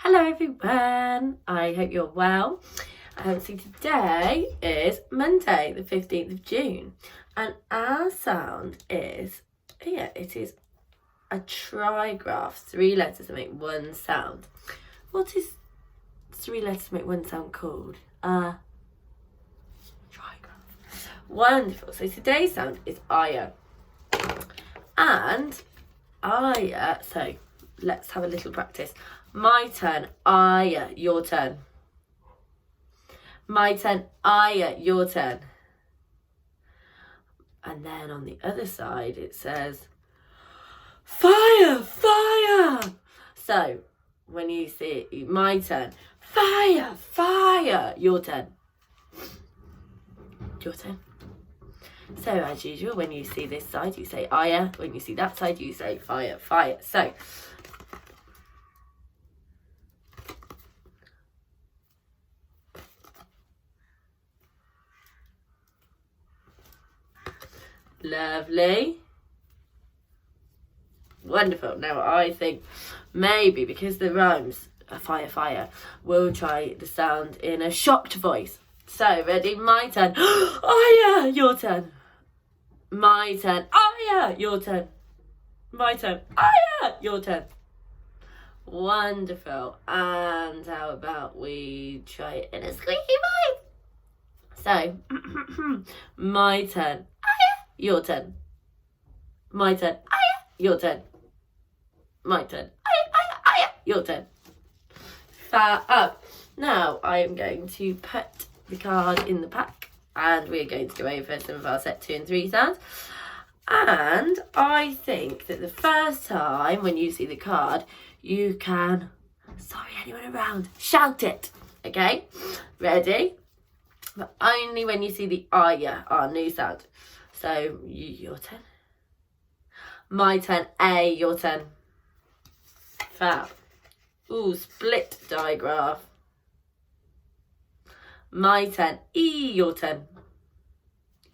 Hello everyone, I hope you're well. So today is Monday the 15th of June and our sound is, it is a trigraph, 3 letters that make one sound. What is 3 letters that make one sound called? Trigraph. Wonderful. So today's sound is aya. And aya, so let's have a little practice. My turn, aya, your turn. My turn, aya, your turn. And then on the other side it says, fire, fire. So when you see my turn, fire, fire, your turn. Your turn. So as usual, when you see this side, you say aya. When you see that side, you say fire, fire. So lovely. Wonderful. Now I think maybe because the rhymes are fire, fire, we'll try the sound in a shocked voice. So ready? My turn. Aya, your turn. My turn. Aya, your turn. My turn. Aya, your turn. Wonderful. And how about we try it in a squeaky voice? So, my turn. Aya, your turn. My turn. Aya, your turn. My turn. Aya, aya, aya, your turn. Fab. Now I am going to put the card in the pack and we're going to go over some of our set 2 and 3 sounds. And I think that the first time when you see the card, you can, sorry anyone around, shout it. Okay? Ready? But only when you see the aya, our new sound. So, your turn. My turn, A, your turn. Fab. Ooh, split digraph. My turn, E, your turn.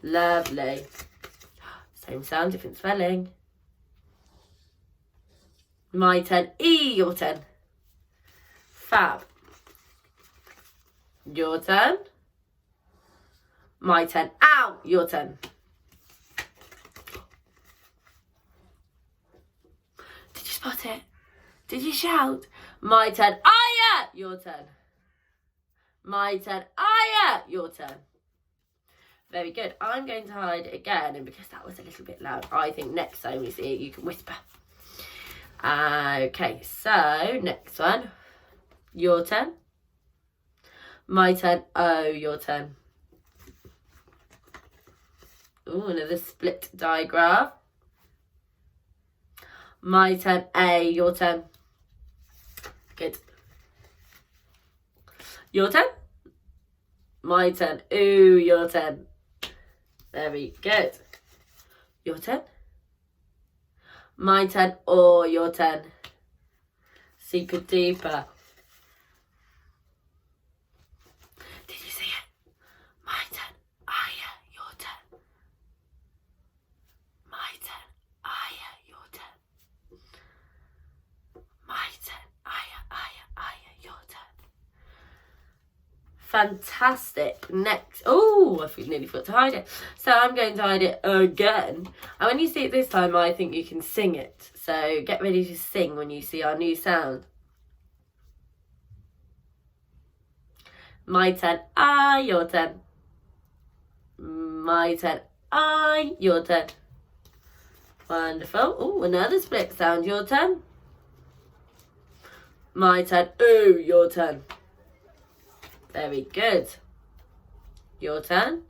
Lovely. Same sound, different spelling. My turn, E, your turn. Fab. Your turn. My turn, ow, your turn. Did you spot it? Did you shout? My turn, aya, your turn. My turn, aya, your turn. Very good. I'm going to hide it again, and because that was a little bit loud, I think next time you see it, you can whisper. Okay, so next one. Your turn. My turn, oh, your turn. Ooh, another split digraph. My turn, A, your turn. Good. Your turn. My turn, ooh, your turn. Very good. Your turn. My turn, or your turn. Super duper. Did you see it? My turn, aya, your turn. My turn, aya, your turn. My turn, aya, aya, aya, your turn. Fantastic. Next. Oh, I nearly forgot to hide it. So I'm going to hide it again. And when you see it this time, I think you can sing it. So get ready to sing when you see our new sound. My turn, I, your turn. My turn, I, your turn. Wonderful. Oh, another split sound, your turn. My turn, ooh, your turn. Very good. Your turn.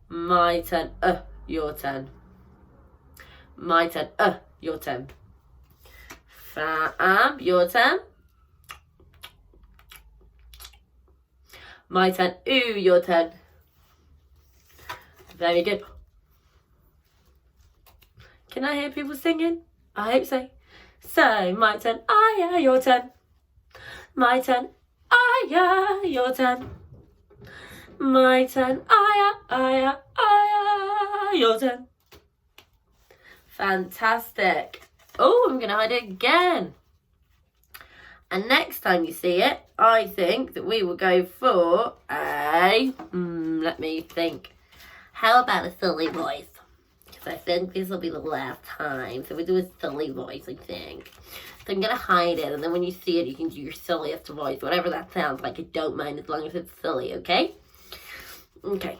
My turn, your turn. My turn, your turn. Fab, your turn. My turn, ooh, your turn. Very good. Can I hear people singing? I hope so. So, my turn, aya, your turn. My turn, aya, your turn. My turn, aya, aya, aya, your turn. Fantastic. Oh, I'm going to hide it again. And next time you see it, I think that we will go for a, let me think. How about a silly voice? Because I think this will be the last time. So we do a silly voice, I think. So I'm going to hide it, and then when you see it, you can do your silliest voice. Whatever that sounds like, I don't mind as long as it's silly, okay? Okay.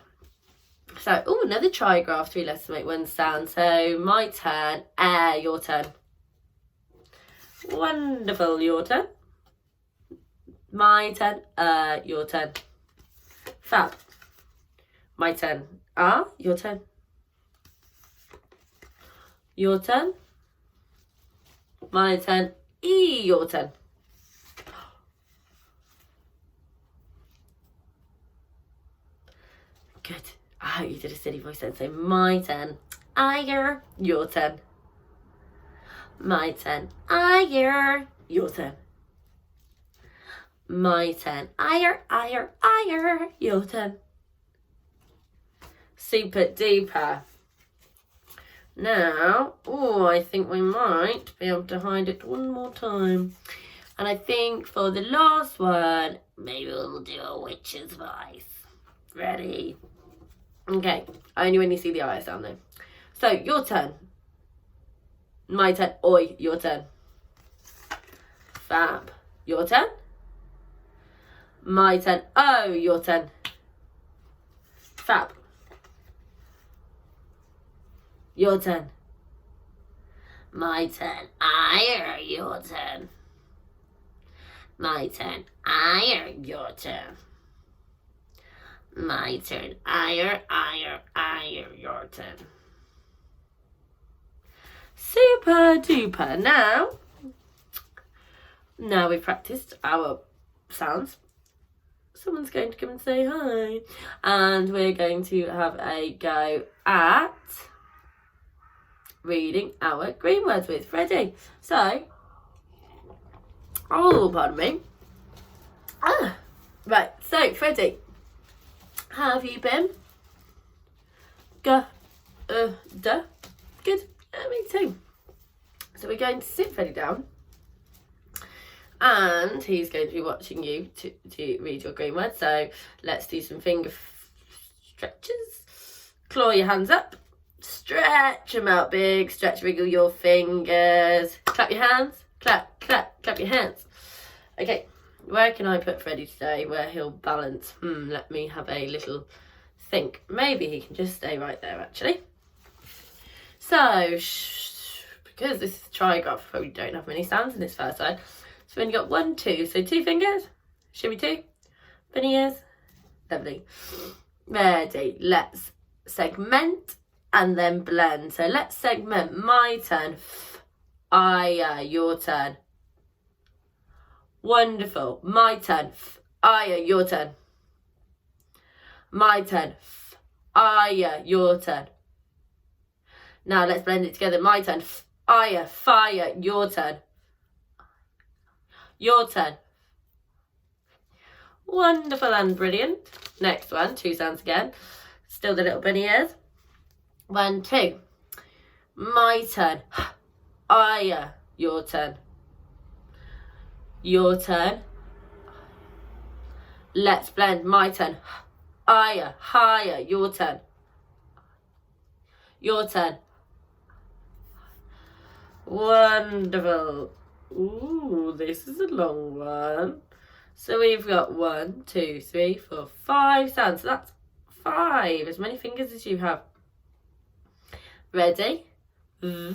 So, another trigraph, 3 letters to make one sound. So, my turn, your turn. Wonderful, your turn. My turn, your turn. Fab. My turn, your turn. Your turn. My turn, your turn. Good. I hope you did a silly voice then. So my turn, your turn. My turn, your turn. My turn, your turn. Super duper. Now, I think we might be able to hide it one more time. And I think for the last one, maybe we'll do a witch's voice. Ready? Okay, only when you see the eye sound though. So, your turn. My turn. Oi, your turn. Fab. Your turn. My turn. Oh, your turn. Fab. Your turn. My turn. Your turn. My turn. Your turn. My turn. Your turn. Super duper. Now we've practiced our sounds. Someone's going to come and say hi. And we're going to have a go at reading our green words with Freddie. So, pardon me. Right, so Freddie, how have you been? Good. Me too. So we're going to sit Freddie down, and he's going to be watching you to read your green words. So let's do some finger stretches. Claw your hands up. Stretch them out big. Stretch, wriggle your fingers. Clap your hands. Clap, clap, clap your hands. Okay, where can I put Freddie today where he'll balance? Let me have a little think. Maybe he can just stay right there, actually. So, because this is a trigraph, we don't have many sounds in this first side. So we've only got 1, 2. So 2 fingers. Shimmy 2. Bunny ears. Lovely. Ready. Let's segment and then blend. So let's segment. My turn. Your turn. Wonderful. My turn. Your turn. My turn. Your turn. Now let's blend it together. My turn. Fire. Your turn. Your turn. Wonderful and brilliant. Next one. 2 sounds again. Still the little bunny ears. 1, 2. My turn. Your turn. Your turn. Let's blend. My turn. Higher. Your turn. Your turn. Wonderful. This is a long one. So we've got 1, 2, 3, 4, 5 sounds. So that's 5. As many fingers as you have. Ready? Your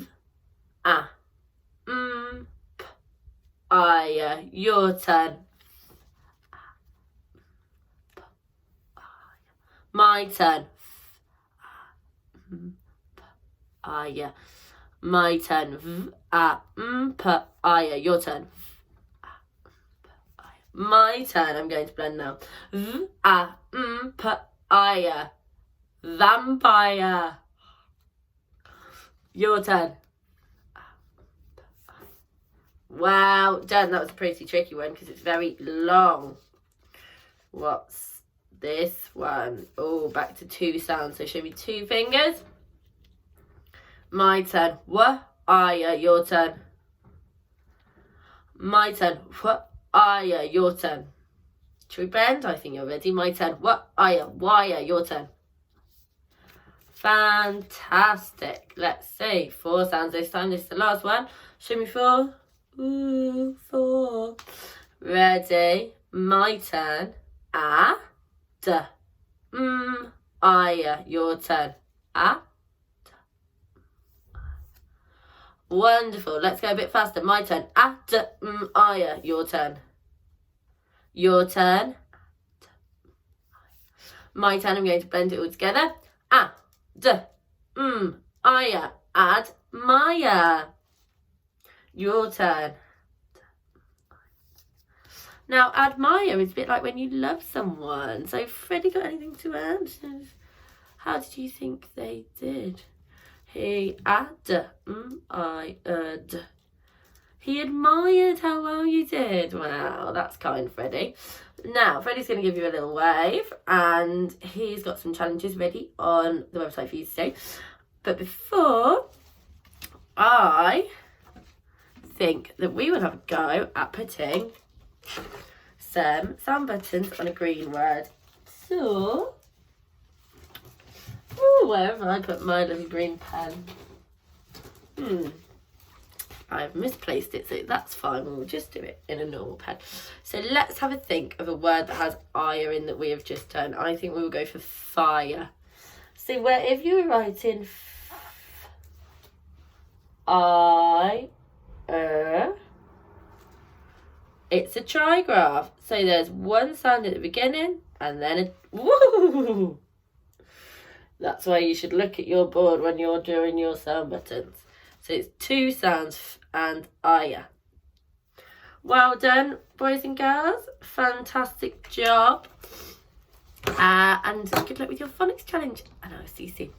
turn. My turn. My turn. Your turn. My turn. I'm going to blend now. Vampire. Your turn. Wow, done. That was a pretty tricky one because it's very long. What's this one? Back to 2 sounds. So show me 2 fingers. My turn. Your turn. My turn. Aya, your turn. Should we bend? I think you're ready. My turn. Aya, wire, your turn. Fantastic. Let's see. 4 sounds this time. This is the last one. Show me 4. Ooh, 4. Ready. My turn. D. Aya, your turn. D. Wonderful. Let's go a bit faster. My turn. D. Aya, your turn. Your turn. My turn. I'm going to blend it all together. D. Aya. Add Maya. Your turn. Now, admire is a bit like when you love someone. So, Freddie, got anything to add? How did you think they did? He admired. He admired how well you did. Wow, that's kind, Freddie. Now, Freddie's going to give you a little wave, and he's got some challenges ready on the website for you to do. But before, I think that we will have a go at putting some sound buttons on a green word. So, where have I put my little green pen? I've misplaced it, so that's fine. We'll just do it in a normal pen. So let's have a think of a word that has ire in that we have just done. I think we will go for fire. So if you write in it's a trigraph. So there's one sound at the beginning and then a woo. That's why you should look at your board when you're doing your sound buttons. So it's 2 sounds and aya. Well done, boys and girls. Fantastic job. And good luck with your phonics challenge. And I'll see you soon.